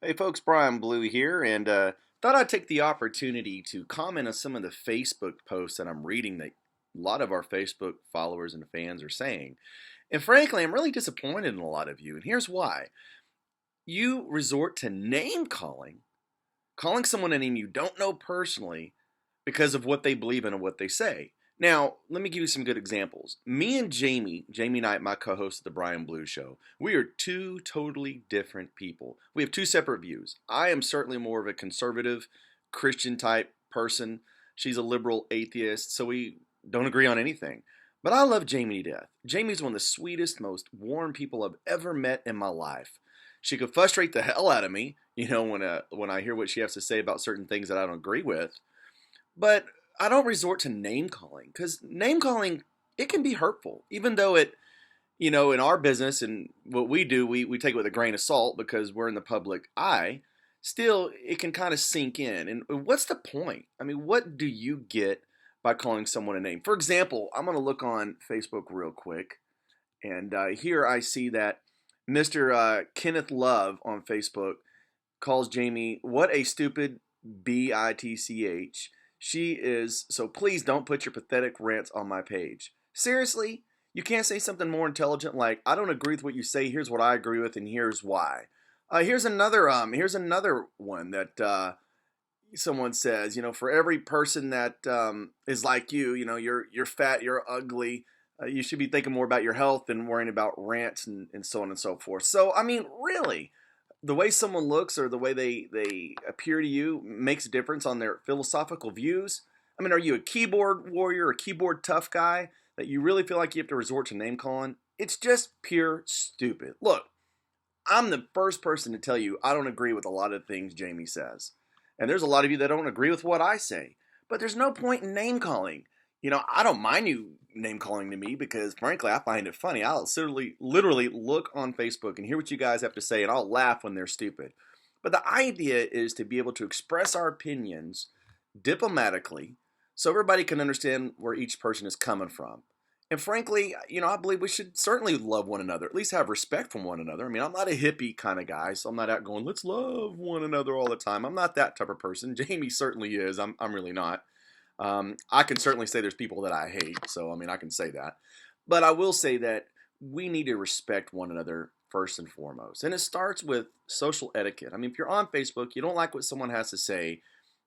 Hey folks, Bryan Blue here, and thought I'd take the opportunity to comment on some of the Facebook posts that I'm reading that a lot of our Facebook followers and fans are saying. And frankly, I'm really disappointed in a lot of you, and here's why. You resort to name calling, calling someone a name you don't know personally because of what they believe in and what they say. Now, let me give you some good examples. Me and Jamie Knight, my co host of the Bryan Blue Show, we are two totally different people. We have two separate views. I am certainly more of a conservative, Christian type person. She's a liberal atheist, so we don't agree on anything. But I love Jamie to death. Jamie's one of the sweetest, most warm people I've ever met in my life. She could frustrate the hell out of me, when I hear what she has to say about certain things that I don't agree with. But I don't resort to name calling because name calling, it can be hurtful, even though in our business and what we do, we take it with a grain of salt because we're in the public eye. Still, it can kind of sink in. And what's the point? I mean, what do you get by calling someone a name? For example, I'm going to look on Facebook real quick. And here I see that Mr. Kenneth Love on Facebook calls Jamie, what a stupid bitch she is, so please don't put your pathetic rants on my page. Seriously? You can't say something more intelligent like, I don't agree with what you say, here's what I agree with, and here's why. Here's another one that someone says, for every person that is like you're fat, you're ugly, you should be thinking more about your health than worrying about rants and so on and so forth. So, I mean, really, the way someone looks or the way they appear to you makes a difference on their philosophical views. I mean, are you a keyboard warrior, a keyboard tough guy that you really feel like you have to resort to name calling? It's just pure stupid. Look, I'm the first person to tell you I don't agree with a lot of things Jamie says. And there's a lot of you that don't agree with what I say. But there's no point in name calling. I don't mind you name calling to me because frankly, I find it funny. I'll literally look on Facebook and hear what you guys have to say and I'll laugh when they're stupid. But the idea is to be able to express our opinions diplomatically so everybody can understand where each person is coming from. And frankly, I believe we should certainly love one another, at least have respect for one another. I mean, I'm not a hippie kind of guy, so I'm not out going, let's love one another all the time. I'm not that type of person. Jamie certainly is. I'm really not. I can certainly say there's people that I hate, so I mean, I can say that. But I will say that we need to respect one another first and foremost. And it starts with social etiquette. I mean, if you're on Facebook, you don't like what someone has to say,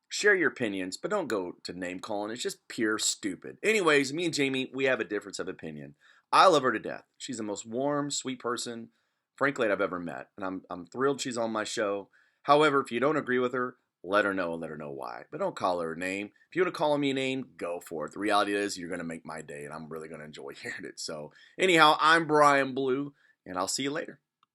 share your opinions, but don't go to name calling. It's just pure stupid. Anyways, me and Jamie, we have a difference of opinion. I love her to death. She's the most warm, sweet person, frankly, I've ever met. And I'm thrilled she's on my show. However, if you don't agree with her, let her know and let her know why. But don't call her a name. If you want to call me a name, go for it. The reality is you're going to make my day, and I'm really going to enjoy hearing it. So anyhow, I'm Bryan Blue, and I'll see you later.